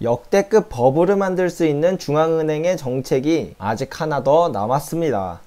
역대급 버블을 만들 수 있는 중앙은행의 정책이 아직 하나 더 남았습니다.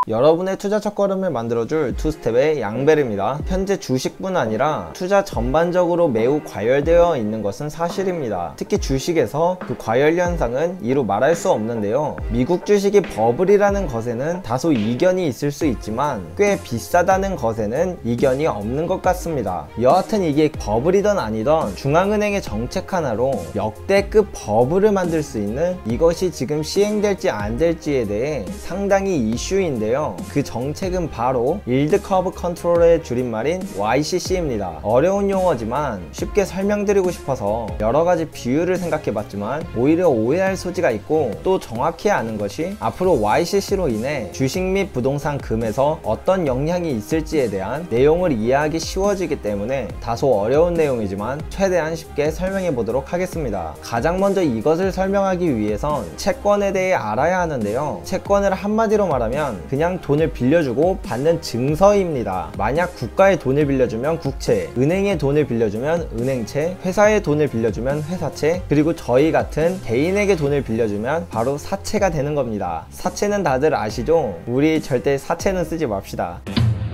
여러분의 투자 첫걸음을 만들어줄 투스텝의 양벨입니다. 현재 주식뿐 아니라 투자 전반적으로 매우 과열되어 있는 것은 사실입니다. 특히 주식에서 그 과열 현상은 이루 말할 수 없는데요. 미국 주식이 버블이라는 것에는 다소 이견이 있을 수 있지만 꽤 비싸다는 것에는 이견이 없는 것 같습니다. 여하튼 이게 버블이던 아니던 중앙은행의 정책 하나로 역대급 버블을 만들 수 있는 이것이 지금 시행될지 안 될지에 대해 상당히 이슈인데요. 그 정책은 바로 Yield Curve Control의 줄임말인 YCC입니다. 어려운 용어지만 쉽게 설명드리고 싶어서 여러가지 비율을 생각해봤지만 오히려 오해할 소지가 있고 또 정확히 아는 것이 앞으로 YCC로 인해 주식 및 부동산 금에서 어떤 영향이 있을지에 대한 내용을 이해하기 쉬워지기 때문에 다소 어려운 내용이지만 최대한 쉽게 설명해 보도록 하겠습니다. 가장 먼저 이것을 설명하기 위해선 채권에 대해 알아야 하는데요. 채권을 한마디로 말하면 그냥 돈을 빌려주고 받는 증서입니다. 만약 국가에 돈을 빌려주면 국채, 은행에 돈을 빌려주면 은행채, 회사에 돈을 빌려주면 회사채, 그리고 저희 같은 개인에게 돈을 빌려주면 바로 사채가 되는 겁니다. 사채는 다들 아시죠? 우리 절대 사채는 쓰지 맙시다.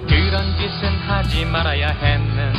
그런 짓은 하지 말아야 했는데.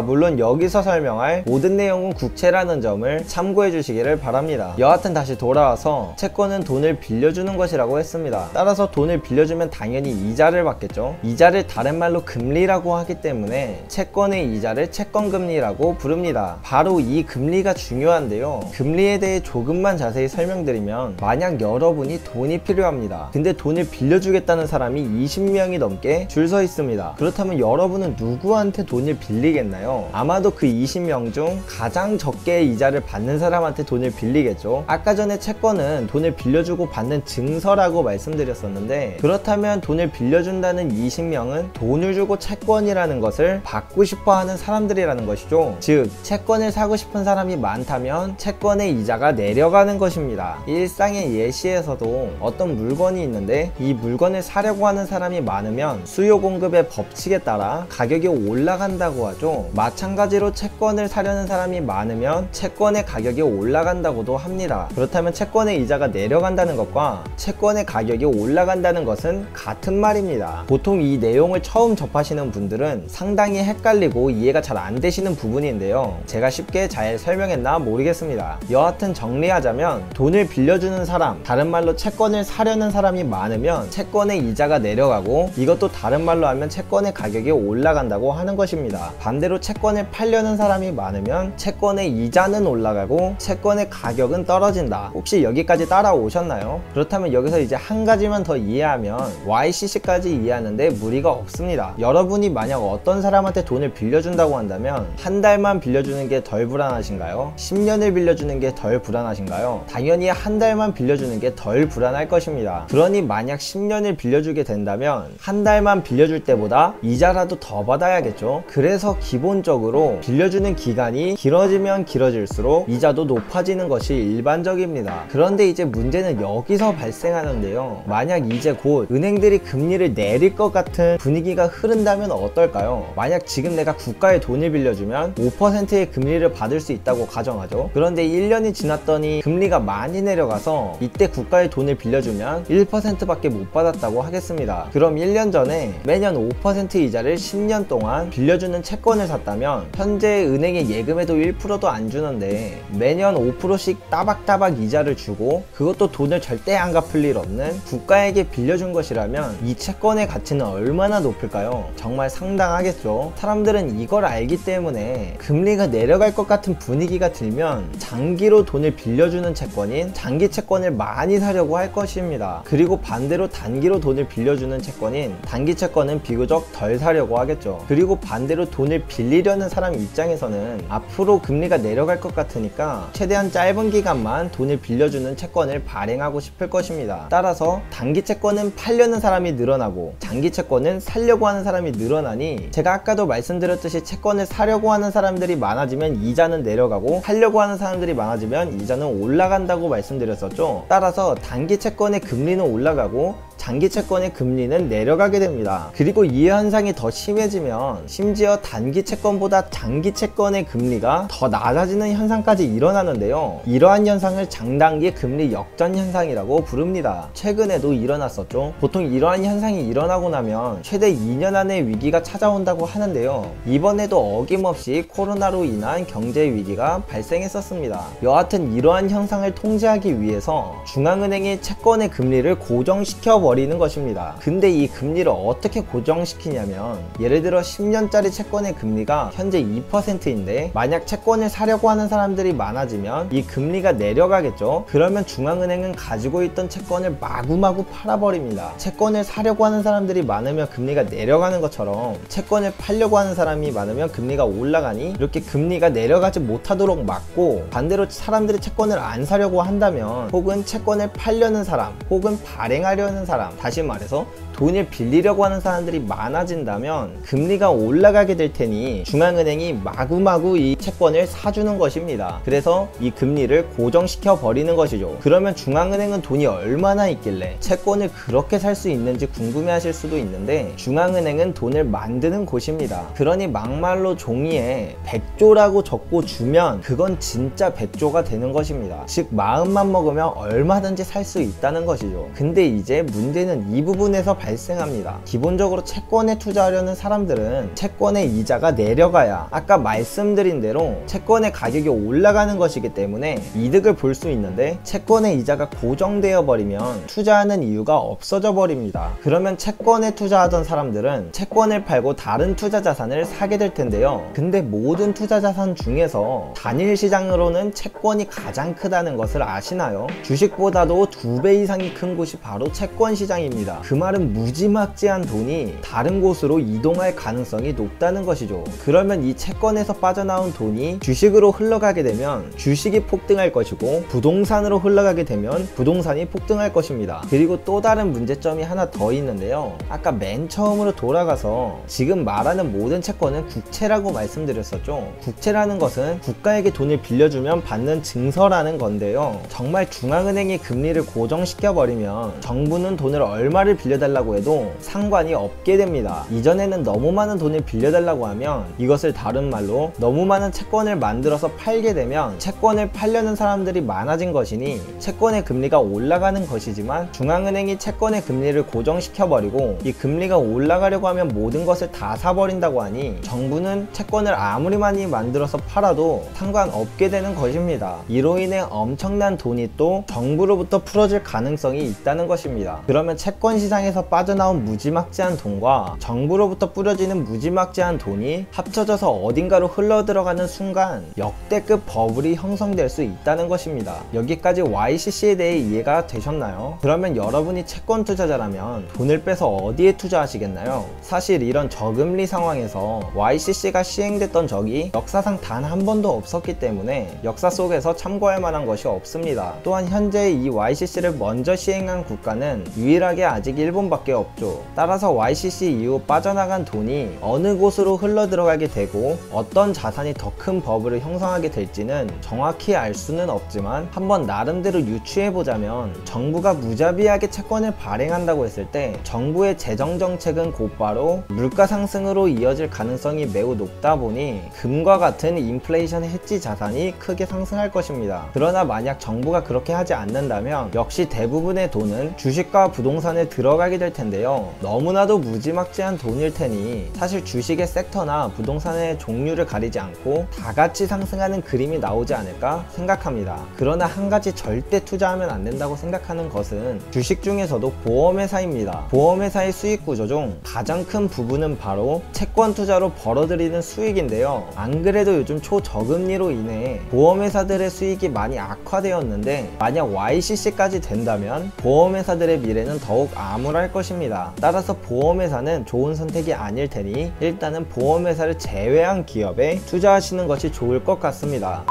물론 여기서 설명할 모든 내용은 국채라는 점을 참고해 주시기를 바랍니다. 여하튼 다시 돌아와서 채권은 돈을 빌려주는 것이라고 했습니다. 따라서 돈을 빌려주면 당연히 이자를 받겠죠. 이자를 다른 말로 금리라고 하기 때문에 채권의 이자를 채권금리라고 부릅니다. 바로 이 금리가 중요한데요. 금리에 대해 조금만 자세히 설명드리면 만약 여러분이 돈이 필요합니다. 근데 돈을 빌려주겠다는 사람이 20명이 넘게 줄 서 있습니다. 그렇다면 여러분은 누구한테 돈을 빌리겠나요? 아마도 그 20명 중 가장 적게 이자를 받는 사람한테 돈을 빌리겠죠. 아까 전에 채권은 돈을 빌려주고 받는 증서라고 말씀드렸었는데, 그렇다면 돈을 빌려준다는 20명은 돈을 주고 채권이라는 것을 받고 싶어 하는 사람들이라는 것이죠. 즉 채권을 사고 싶은 사람이 많다면 채권의 이자가 내려가는 것입니다. 일상의 예시에서도 어떤 물건이 있는데 이 물건을 사려고 하는 사람이 많으면 수요 공급의 법칙에 따라 가격이 올라간다고 하죠. 마찬가지로 채권을 사려는 사람이 많으면 채권의 가격이 올라간다고도 합니다. 그렇다면 채권의 이자가 내려간다는 것과 채권의 가격이 올라간다는 것은 같은 말입니다. 보통 이 내용을 처음 접하시는 분들은 상당히 헷갈리고 이해가 잘 안 되시는 부분인데요. 제가 쉽게 잘 설명했나 모르겠습니다. 여하튼 정리하자면 돈을 빌려주는 사람, 다른 말로 채권을 사려는 사람이 많으면 채권의 이자가 내려가고, 이것도 다른 말로 하면 채권의 가격이 올라간다고 하는 것입니다. 반대로 채권을 팔려는 사람이 많으면 채권의 이자는 올라가고 채권의 가격은 떨어진다. 혹시 여기까지 따라오셨나요? 그렇다면 여기서 이제 한 가지만 더 이해하면 YCC까지 이해하는데 무리가 없습니다. 여러분이 만약 어떤 사람한테 돈을 빌려준다고 한다면 한 달만 빌려주는 게 덜 불안하신가요? 10년을 빌려주는 게 덜 불안하신가요? 당연히 한 달만 빌려주는 게 덜 불안할 것입니다. 그러니 만약 10년을 빌려주게 된다면 한 달만 빌려줄 때보다 이자라도 더 받아야겠죠. 그래서 기본적으로 빌려주는 기간이 길어지면 길어질수록 이자도 높아지는 것이 일반적입니다. 그런데 이제 문제는 여기서 발생하는데요. 만약 이제 곧 은행들이 금리를 내릴 것 같은 분위기가 흐른다면 어떨까요? 만약 지금 내가 국가에 돈을 빌려주면 5%의 금리를 받을 수 있다고 가정하죠. 그런데 1년이 지났더니 금리가 많이 내려가서 이때 국가에 돈을 빌려주면 1%밖에 못 받았다고 하겠습니다. 그럼 1년 전에 매년 5% 이자를 10년 동안 빌려주는 채권을 샀다면 현재 은행의 예금에도 1%도 안 주는데 매년 5%씩 따박따박 이자를 주고, 그것도 돈을 절대 안 갚을 일 없는 국가에게 빌려준 것이라면 이 채권의 가치는 얼마나 높을까요? 정말 상당하겠죠. 사람들은 이걸 알기 때문에 금리가 내려갈 것 같은 분위기가 들면 장기로 돈을 빌려주는 채권인 장기 채권을 많이 사려고 할 것입니다. 그리고 반대로 단기로 돈을 빌려주는 채권인 단기 채권은 비교적 덜 사려고 하겠죠. 그리고 반대로 돈을 빌리려는 사람 입장에서는 앞으로 금리가 내려갈 것 같으니까 최대한 짧은 기간만 돈을 빌려주는 채권을 발행하고 싶을 것입니다. 따라서 단기 채권은 팔려는 사람이 늘어나고 장기 채권은 사려고 하는 사람이 늘어나니, 제가 아까도 말씀드렸듯이 채권을 사려고 하는 사람들이 많아지면 이자는 내려가고 팔려고 하는 사람들이 많아지면 이자는 올라간다고 말씀드렸었죠. 따라서 단기 채권의 금리는 올라가고 단기 채권의 금리는 내려가게 됩니다. 그리고 이 현상이 더 심해지면 심지어 단기 채권보다 장기 채권의 금리가 더 낮아지는 현상까지 일어나는데요. 이러한 현상을 장단기 금리 역전 현상이라고 부릅니다. 최근에도 일어났었죠. 보통 이러한 현상이 일어나고 나면 최대 2년 안에 위기가 찾아온다고 하는데요. 이번에도 어김없이 코로나로 인한 경제 위기가 발생했었습니다. 여하튼 이러한 현상을 통제하기 위해서 중앙은행이 채권의 금리를 고정시켜 버리는 것입니다. 근데 이 금리를 어떻게 고정시키냐면, 예를 들어 10년짜리 채권의 금리가 현재 2%인데 만약 채권을 사려고 하는 사람들이 많아지면 이 금리가 내려가겠죠. 그러면 중앙은행은 가지고 있던 채권을 마구마구 팔아버립니다. 채권을 사려고 하는 사람들이 많으면 금리가 내려가는 것처럼 채권을 팔려고 하는 사람이 많으면 금리가 올라가니, 이렇게 금리가 내려가지 못하도록 막고, 반대로 사람들이 채권을 안 사려고 한다면, 혹은 채권을 팔려는 사람, 혹은 발행하려는 사람, 다시 말해서 돈을 빌리려고 하는 사람들이 많아진다면 금리가 올라가게 될 테니 중앙은행이 마구마구 이 채권을 사주는 것입니다. 그래서 이 금리를 고정시켜 버리는 것이죠. 그러면 중앙은행은 돈이 얼마나 있길래 채권을 그렇게 살 수 있는지 궁금해 하실 수도 있는데, 중앙은행은 돈을 만드는 곳입니다. 그러니 막말로 종이에 100조라고 적고 주면 그건 진짜 100조가 되는 것입니다. 즉 마음만 먹으면 얼마든지 살 수 있다는 것이죠. 근데 이제 문제는 이 부분에서 발생합니다. 기본적으로 채권에 투자하려는 사람들은 채권의 이자가 내려가야, 아까 말씀드린 대로 채권의 가격이 올라가는 것이기 때문에 이득을 볼 수 있는데, 채권의 이자가 고정되어 버리면 투자하는 이유가 없어져 버립니다. 그러면 채권에 투자하던 사람들은 채권을 팔고 다른 투자 자산을 사게 될 텐데요. 근데 모든 투자 자산 중에서 단일 시장으로는 채권이 가장 크다는 것을 아시나요? 주식보다도 2배 이상이 큰 곳이 바로 채권 시장입니다. 그 말은 무지막지한 돈이 다른 곳으로 이동할 가능성이 높다는 것이죠. 그러면 이 채권에서 빠져나온 돈이 주식으로 흘러가게 되면 주식이 폭등할 것이고, 부동산으로 흘러가게 되면 부동산이 폭등할 것입니다. 그리고 또 다른 문제점이 하나 더 있는데요. 아까 맨 처음으로 돌아가서 지금 말하는 모든 채권은 국채라고 말씀드렸었죠. 국채라는 것은 국가에게 돈을 빌려주면 받는 증서라는 건데요. 정말 중앙은행이 금리를 고정시켜 버리면 정부는 돈을 얼마를 빌려달라고 해도 상관이 없게 됩니다. 이전에는 너무 많은 돈을 빌려달라고 하면 이것을 다른 말로 너무 많은 채권을 만들어서 팔게 되면 채권을 팔려는 사람들이 많아진 것이니 채권의 금리가 올라가는 것이지만, 중앙은행이 채권의 금리를 고정시켜버리고 이 금리가 올라가려고 하면 모든 것을 다 사버린다고 하니 정부는 채권을 아무리 많이 만들어서 팔아도 상관없게 되는 것입니다. 이로 인해 엄청난 돈이 또 정부로부터 풀어질 가능성이 있다는 것입니다. 그러면 채권 시장에서 빠져나온 무지막지한 돈과 정부로부터 뿌려지는 무지막지한 돈이 합쳐져서 어딘가로 흘러들어가는 순간 역대급 버블이 형성될 수 있다는 것입니다. 여기까지 YCC에 대해 이해가 되셨나요? 그러면 여러분이 채권 투자자라면 돈을 빼서 어디에 투자하시겠나요? 사실 이런 저금리 상황에서 YCC가 시행됐던 적이 역사상 단 한 번도 없었기 때문에 역사 속에서 참고할 만한 것이 없습니다. 또한 현재 이 YCC를 먼저 시행한 국가는 유일하게 아직 일본밖에 없죠. 따라서 YCC 이후 빠져나간 돈이 어느 곳으로 흘러 들어가게 되고 어떤 자산이 더 큰 버블을 형성하게 될지는 정확히 알 수는 없지만, 한번 나름대로 유추해보자면 정부가 무자비하게 채권을 발행한다고 했을 때 정부의 재정정책은 곧바로 물가 상승으로 이어질 가능성이 매우 높다 보니 금과 같은 인플레이션 해지 자산이 크게 상승할 것입니다. 그러나 만약 정부가 그렇게 하지 않는다면 역시 대부분의 돈은 주식과 부동산에 들어가게 될 텐데요. 너무나도 무지막지한 돈일 테니 사실 주식의 섹터나 부동산의 종류를 가리지 않고 다 같이 상승하는 그림이 나오지 않을까 생각합니다. 그러나 한 가지 절대 투자하면 안 된다고 생각하는 것은 주식 중에서도 보험회사입니다. 보험회사의 수익 구조 중 가장 큰 부분은 바로 채권 투자로 벌어들이는 수익인데요. 안 그래도 요즘 초저금리로 인해 보험회사들의 수익이 많이 악화되었는데, 만약 YCC까지 된다면 보험회사들의 미래는 더욱 암울할 것입니다. 따라서 보험회사는 좋은 선택이 아닐 테니 일단은 보험회사를 제외한 기업에 투자하시는 것이 좋을 것 같습니다.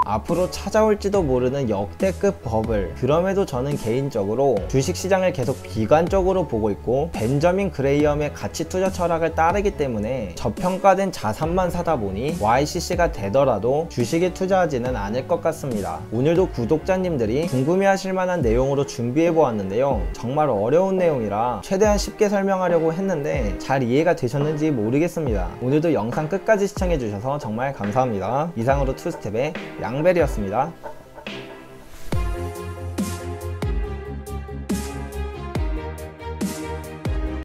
앞으로 찾아올지도 모르는 역대급 버블. 그럼에도 저는 개인적으로 주식시장을 계속 비관적으로 보고 있고 벤저민 그레이엄의 가치 투자 철학을 따르기 때문에 저평가된 자산만 사다 보니 YCC가 되더라도 주식에 투자하지는 않을 것 같습니다. 오늘도 구독자님들이 궁금해하실 만한 내용으로 준비해 보았는데요. 정말 어려운 내용이라 최대한 쉽게 설명하려고 했는데 잘 이해가 되셨는지 모르겠습니다. 오늘도 영상 끝까지 시청해 주셔서 정말 감사합니다. 이상으로 투스텝의 양벨이었습니다.